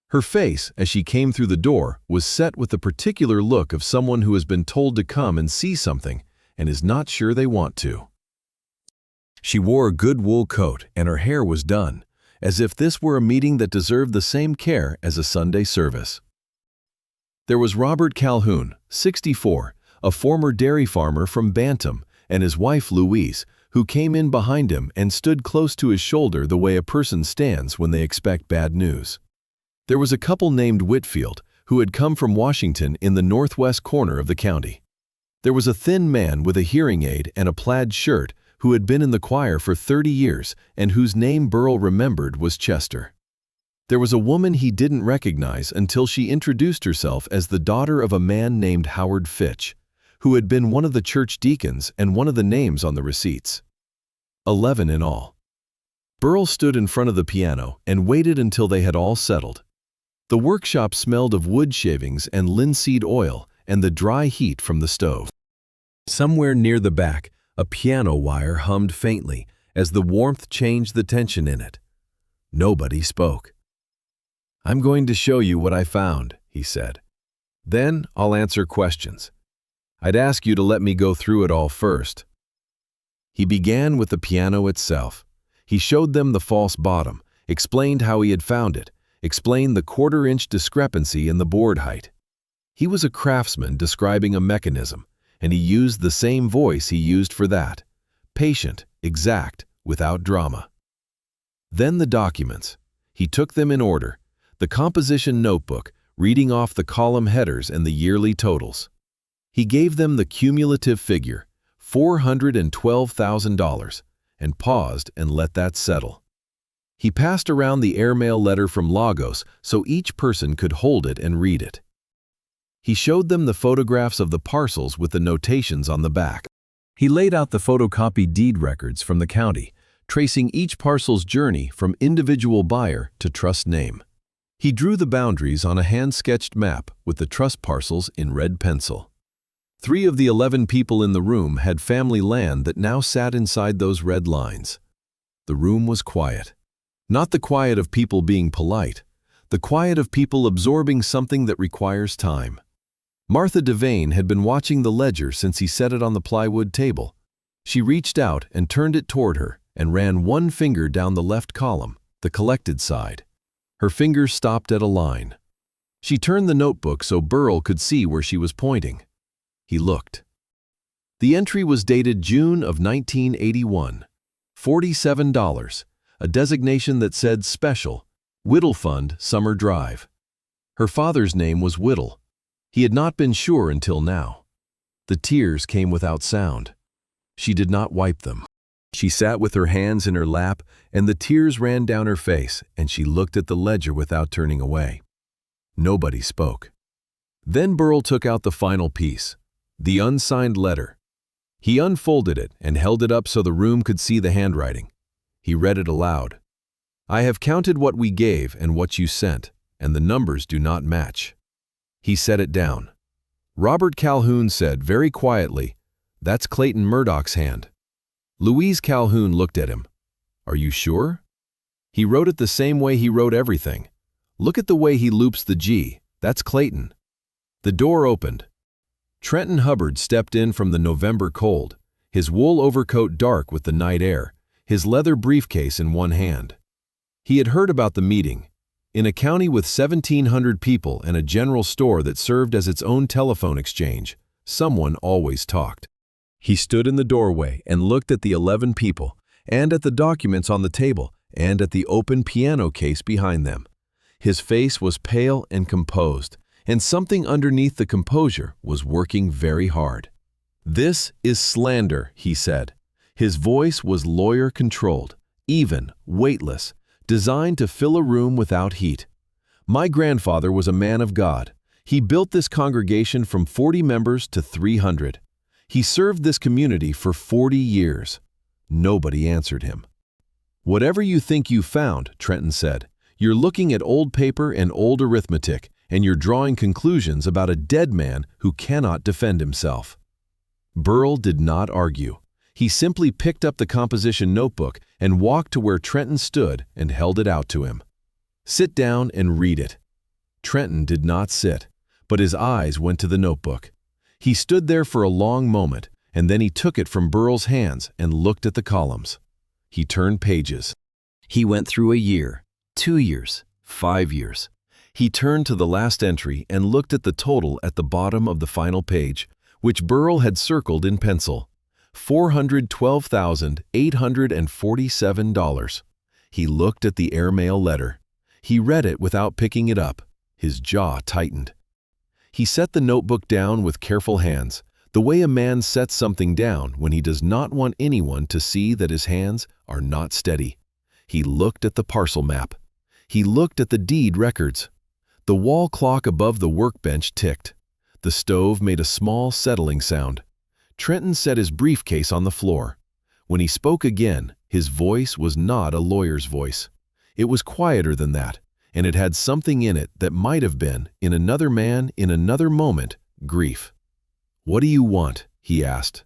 Her face, as she came through the door, was set with the particular look of someone who has been told to come and see something and is not sure they want to. She wore a good wool coat and her hair was done, as if this were a meeting that deserved the same care as a Sunday service. There was Robert Calhoun, 64, a former dairy farmer from Bantam, and his wife Louise, who came in behind him and stood close to his shoulder the way a person stands when they expect bad news. There was a couple named Whitfield, who had come from Washington in the northwest corner of the county. There was a thin man with a hearing aid and a plaid shirt who had been in the choir for 30 years and whose name Burl remembered was Chester. There was a woman he didn't recognize until she introduced herself as the daughter of a man named Howard Fitch, who had been one of the church deacons and one of the names on the receipts. 11 in all. Burl stood in front of the piano and waited until they had all settled. The workshop smelled of wood shavings and linseed oil and the dry heat from the stove. Somewhere near the back, a piano wire hummed faintly as the warmth changed the tension in it. Nobody spoke. "I'm going to show you what I found," he said. "Then I'll answer questions. I'd ask you to let me go through it all first." He began with the piano itself. He showed them the false bottom, explained how he had found it, explained the quarter-inch discrepancy in the board height. He was a craftsman describing a mechanism, and he used the same voice he used for that, patient, exact, without drama. Then the documents. He took them in order, the composition notebook, reading off the column headers and the yearly totals. He gave them the cumulative figure, $412,000, and paused and let that settle. He passed around the airmail letter from Lagos so each person could hold it and read it. He showed them the photographs of the parcels with the notations on the back. He laid out the photocopied deed records from the county, tracing each parcel's journey from individual buyer to trust name. He drew the boundaries on a hand-sketched map with the trust parcels in red pencil. 3 of the 11 people in the room had family land that now sat inside those red lines. The room was quiet. Not the quiet of people being polite, the quiet of people absorbing something that requires time. Martha Devane had been watching the ledger since he set it on the plywood table. She reached out and turned it toward her and ran one finger down the left column, the collected side. Her fingers stopped at a line. She turned the notebook so Burl could see where she was pointing. He looked. The entry was dated June of 1981. $47, a designation that said Special, Whittle Fund, Summer Drive. Her father's name was Whittle. He had not been sure until now. The tears came without sound. She did not wipe them. She sat with her hands in her lap, and the tears ran down her face, and she looked at the ledger without turning away. Nobody spoke. Then Burl took out the final piece, the unsigned letter. He unfolded it and held it up so the room could see the handwriting. He read it aloud. "I have counted what we gave and what you sent, and the numbers do not match." He set it down. Robert Calhoun said very quietly, "That's Clayton Murdoch's hand." Louise Calhoun looked at him. "Are you sure?" He wrote it the same way he wrote everything. "Look at the way he loops the G. That's Clayton." The door opened. Trenton Hubbard stepped in from the November cold, his wool overcoat dark with the night air, his leather briefcase in one hand. He had heard about the meeting. In a county with 1,700 people and a general store that served as its own telephone exchange, someone always talked. He stood in the doorway and looked at the 11 people, and at the documents on the table, and at the open piano case behind them. His face was pale and composed, and something underneath the composure was working very hard. "This is slander," he said. His voice was lawyer-controlled, even, weightless, designed to fill a room without heat. "My grandfather was a man of God. He built this congregation from 40 members to 300. He served this community for 40 years. Nobody answered him. "Whatever you think you found," Trenton said, You're looking at old paper and old arithmetic, and you're drawing conclusions about a dead man who cannot defend himself." Burrell did not argue. He simply picked up the composition notebook and walked to where Trenton stood and held it out to him. "Sit down and read it." Trenton did not sit, but his eyes went to the notebook. He stood there for a long moment, and then he took it from Burrell's hands and looked at the columns. He turned pages. He went through a year, 2 years, 5 years. He turned to the last entry and looked at the total at the bottom of the final page, which Burrell had circled in pencil. $412,847. He looked at the airmail letter. He read it without picking it up. His jaw tightened. He set the notebook down with careful hands, the way a man sets something down when he does not want anyone to see that his hands are not steady. He looked at the parcel map. He looked at the deed records. The wall clock above the workbench ticked. The stove made a small settling sound. Trenton set his briefcase on the floor. When he spoke again, his voice was not a lawyer's voice. It was quieter than that, and it had something in it that might have been, in another man, in another moment, grief. "What do you want?" he asked.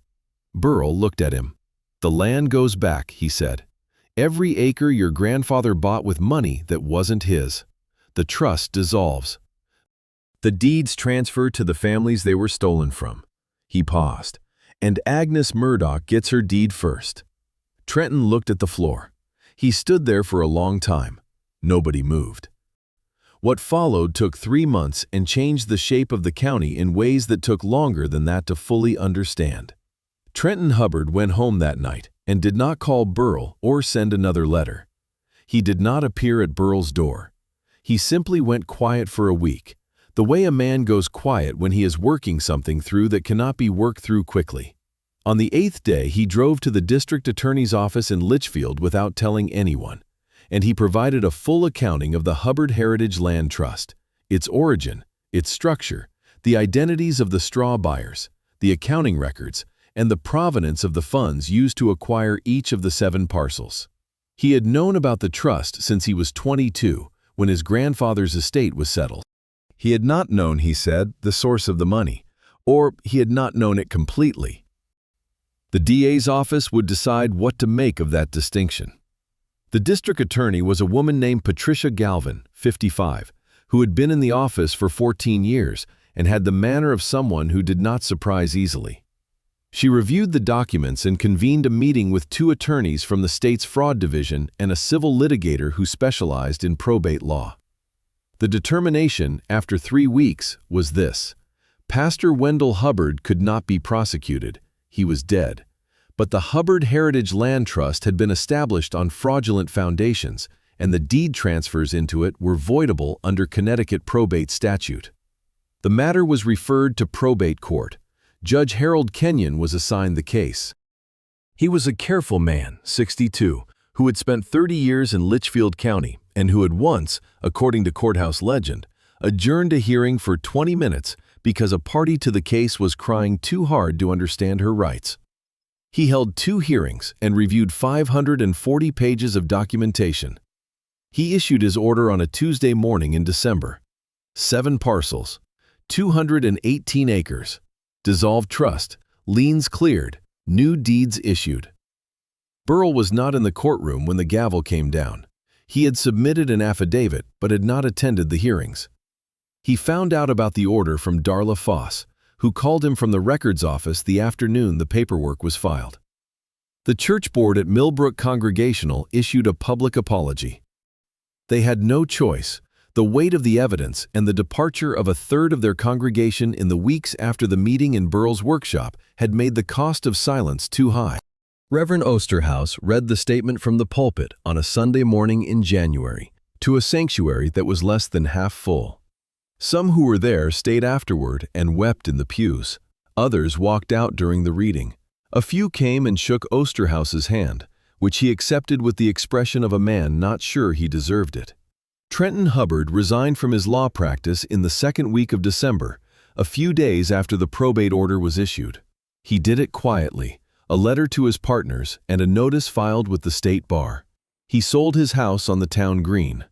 Burrell looked at him. "The land goes back," he said. "Every acre your grandfather bought with money that wasn't his. The trust dissolves. The deeds transfer to the families they were stolen from." He paused. "And Agnes Murdoch gets her deed first." Trenton looked at the floor. He stood there for a long time. Nobody moved. What followed took 3 months and changed the shape of the county in ways that took longer than that to fully understand. Trenton Hubbard went home that night and did not call Burrell or send another letter. He did not appear at Burrell's door. He simply went quiet for a week, the way a man goes quiet when he is working something through that cannot be worked through quickly. On the 8th day, he drove to the district attorney's office in Litchfield without telling anyone, and he provided a full accounting of the Hubbard Heritage Land Trust, its origin, its structure, the identities of the straw buyers, the accounting records, and the provenance of the funds used to acquire each of the 7 parcels. He had known about the trust since he was 22, when his grandfather's estate was settled. He had not known, he said, the source of the money, or he had not known it completely. The DA's office would decide what to make of that distinction. The district attorney was a woman named Patricia Galvin, 55, who had been in the office for 14 years and had the manner of someone who did not surprise easily. She reviewed the documents and convened a meeting with 2 attorneys from the state's fraud division and a civil litigator who specialized in probate law. The determination, after 3 weeks, was this: Pastor Wendell Hubbard could not be prosecuted. He was dead. But the Hubbard Heritage Land Trust had been established on fraudulent foundations, and the deed transfers into it were voidable under Connecticut probate statute. The matter was referred to probate court. Judge Harold Kenyon was assigned the case. He was a careful man, 62, who had spent 30 years in Litchfield County and who had once, according to courthouse legend, adjourned a hearing for 20 minutes because a party to the case was crying too hard to understand her rights. He held 2 hearings and reviewed 540 pages of documentation. He issued his order on a Tuesday morning in December. 7 parcels, 218 acres, dissolved trust, liens cleared, new deeds issued. Burrell was not in the courtroom when the gavel came down. He had submitted an affidavit but had not attended the hearings. He found out about the order from Darla Foss, who called him from the records office the afternoon the paperwork was filed. The church board at Millbrook Congregational issued a public apology. They had no choice. The weight of the evidence and the departure of a third of their congregation in the weeks after the meeting in Burrell's workshop had made the cost of silence too high. Reverend Osterhaus read the statement from the pulpit on a Sunday morning in January to a sanctuary that was less than half full. Some who were there stayed afterward and wept in the pews. Others walked out during the reading. A few came and shook Osterhaus's hand, which he accepted with the expression of a man not sure he deserved it. Trenton Hubbard resigned from his law practice in the 2nd week of December, a few days after the probate order was issued. He did it quietly, a letter to his partners and a notice filed with the state bar. He sold his house on the town green.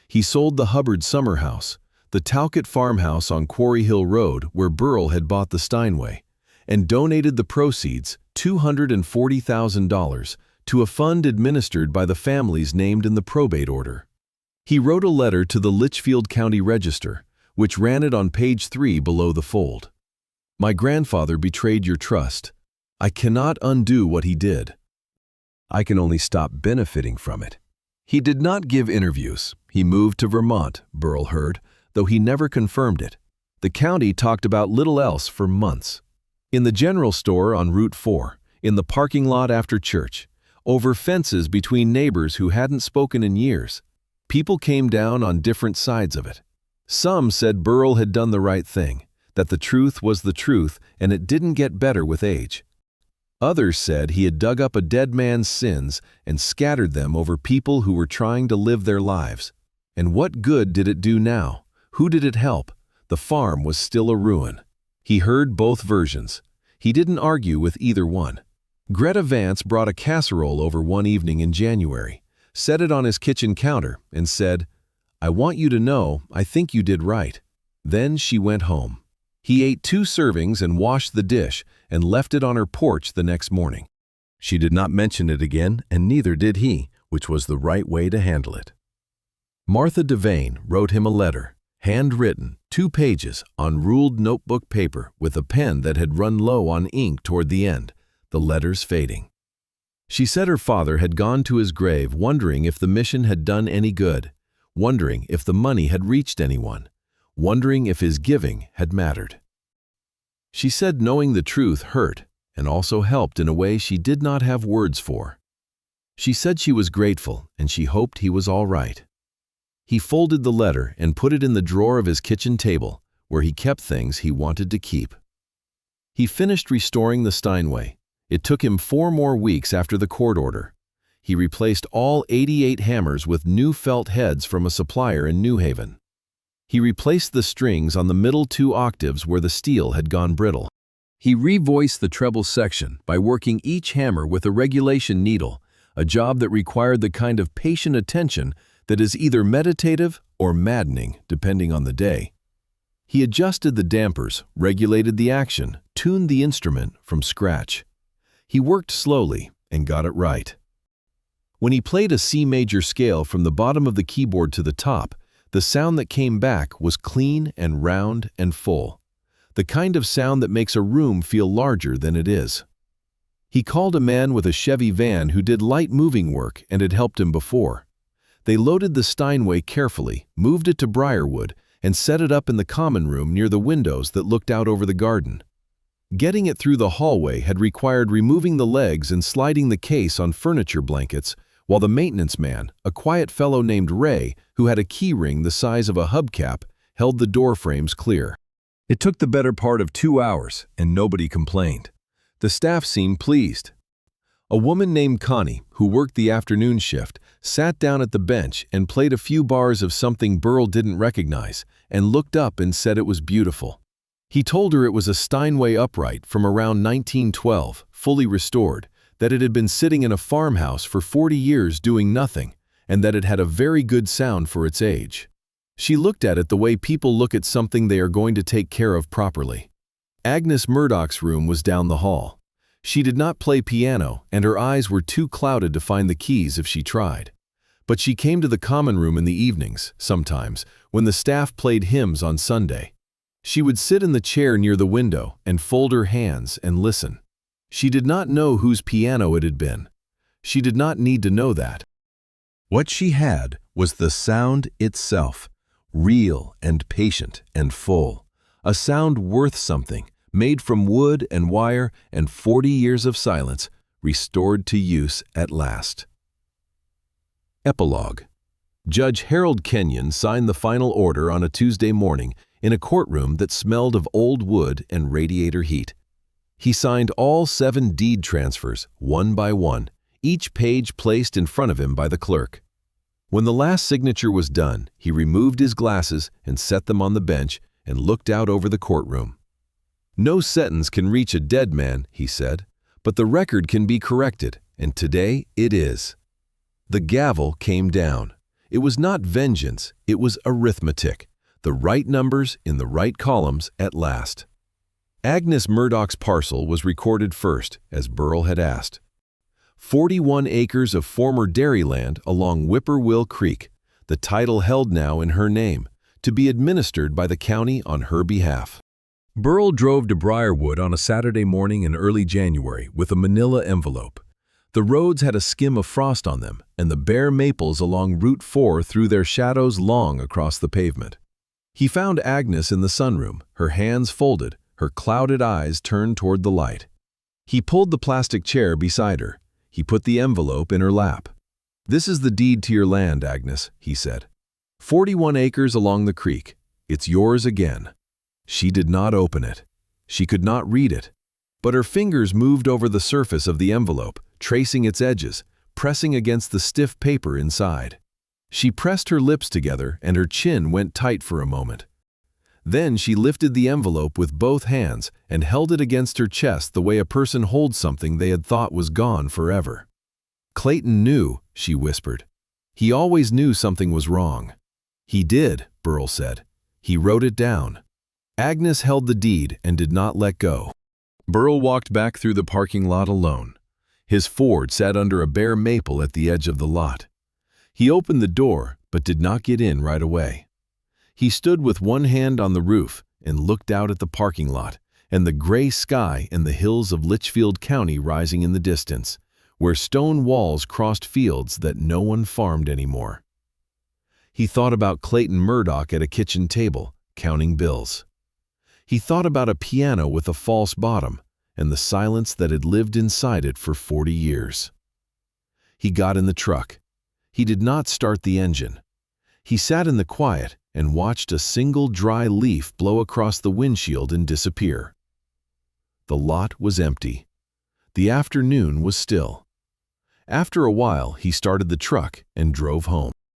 He sold the Hubbard summer house, the Talcott farmhouse on Quarry Hill Road where Burrell had bought the Steinway, and donated the proceeds, $240,000, to a fund administered by the families named in the probate order. He wrote a letter to the Litchfield County Register, which ran it on page 3 below the fold. My grandfather betrayed your trust. I cannot undo what he did. I can only stop benefiting from it. He did not give interviews. He moved to Vermont, Burrell heard, though he never confirmed it. The county talked about little else for months. In the general store on Route 4, in the parking lot after church, over fences between neighbors who hadn't spoken in years, people came down on different sides of it. Some said Burrell had done the right thing, that the truth was the truth and it didn't get better with age. Others said he had dug up a dead man's sins and scattered them over people who were trying to live their lives. And what good did it do now? Who did it help? The farm was still a ruin. He heard both versions. He didn't argue with either one. Greta Vance brought a casserole over one evening in January, set it on his kitchen counter, and said, "I want you to know I think you did right." Then she went home. He ate 2 servings and washed the dish and left it on her porch the next morning. She did not mention it again, and neither did he, which was the right way to handle it. Martha Devane wrote him a letter, handwritten, 2 pages, on ruled notebook paper with a pen that had run low on ink toward the end, the letters fading. She said her father had gone to his grave wondering if the mission had done any good, wondering if the money had reached anyone, wondering if his giving had mattered. She said knowing the truth hurt and also helped in a way she did not have words for. She said she was grateful and she hoped he was all right. He folded the letter and put it in the drawer of his kitchen table, where he kept things he wanted to keep. He finished restoring the Steinway. It took him 4 more weeks after the court order. He replaced all 88 hammers with new felt heads from a supplier in New Haven. He replaced the strings on the middle 2 octaves where the steel had gone brittle. He revoiced the treble section by working each hammer with a regulation needle, a job that required the kind of patient attention that is either meditative or maddening, depending on the day. He adjusted the dampers, regulated the action, tuned the instrument from scratch. He worked slowly and got it right. When he played a C major scale from the bottom of the keyboard to the top, the sound that came back was clean and round and full, the kind of sound that makes a room feel larger than it is. He called a man with a Chevy van who did light moving work and had helped him before. They loaded the Steinway carefully, moved it to Briarwood, and set it up in the common room near the windows that looked out over the garden. Getting it through the hallway had required removing the legs and sliding the case on furniture blankets, while the maintenance man, a quiet fellow named Ray, who had a key ring the size of a hubcap, held the door frames clear. It took the better part of 2 hours, and nobody complained. The staff seemed pleased. A woman named Connie, who worked the afternoon shift, sat down at the bench and played a few bars of something Burrell didn't recognize, and looked up and said it was beautiful. He told her it was a Steinway upright from around 1912, fully restored, that it had been sitting in a farmhouse for 40 years doing nothing, and that it had a very good sound for its age. She looked at it the way people look at something they are going to take care of properly. Agnes Murdoch's room was down the hall. She did not play piano, and her eyes were too clouded to find the keys if she tried. But she came to the common room in the evenings, sometimes, when the staff played hymns on Sunday. She would sit in the chair near the window and fold her hands and listen. She did not know whose piano it had been. She did not need to know that. What she had was the sound itself, real and patient and full, a sound worth something, made from wood and wire and 40 years of silence, restored to use at last. Epilogue. Judge Harold Kenyon signed the final order on a Tuesday morning in a courtroom that smelled of old wood and radiator heat. He signed all 7 deed transfers, one by one, each page placed in front of him by the clerk. When the last signature was done, he removed his glasses and set them on the bench and looked out over the courtroom. "No sentence can reach a dead man," he said, "but the record can be corrected, and today it is." The gavel came down. It was not vengeance, it was arithmetic. The right numbers in the right columns at last. Agnes Murdoch's parcel was recorded first, as Burrell had asked. 41 acres of former dairy land along Whippoorwill Creek, the title held now in her name, to be administered by the county on her behalf. Burrell drove to Briarwood on a Saturday morning in early January with a manila envelope. The roads had a skim of frost on them, and the bare maples along Route 4 threw their shadows long across the pavement. He found Agnes in the sunroom, her hands folded, her clouded eyes turned toward the light. He pulled the plastic chair beside her. He put the envelope in her lap. "This is the deed to your land, Agnes," he said. 41 acres along the creek. It's yours again." She did not open it. She could not read it. But her fingers moved over the surface of the envelope, tracing its edges, pressing against the stiff paper inside. She pressed her lips together and her chin went tight for a moment. Then she lifted the envelope with both hands and held it against her chest the way a person holds something they had thought was gone forever. "Clayton knew," she whispered. "He always knew something was wrong." "He did," Burrell said. "He wrote it down." Agnes held the deed and did not let go. Burrell walked back through the parking lot alone. His Ford sat under a bare maple at the edge of the lot. He opened the door, but did not get in right away. He stood with one hand on the roof and looked out at the parking lot and the gray sky and the hills of Litchfield County rising in the distance, where stone walls crossed fields that no one farmed anymore. He thought about Clayton Murdoch at a kitchen table, counting bills. He thought about a piano with a false bottom and the silence that had lived inside it for 40 years. He got in the truck. He did not start the engine. He sat in the quiet and watched a single dry leaf blow across the windshield and disappear. The lot was empty. The afternoon was still. After a while, he started the truck and drove home.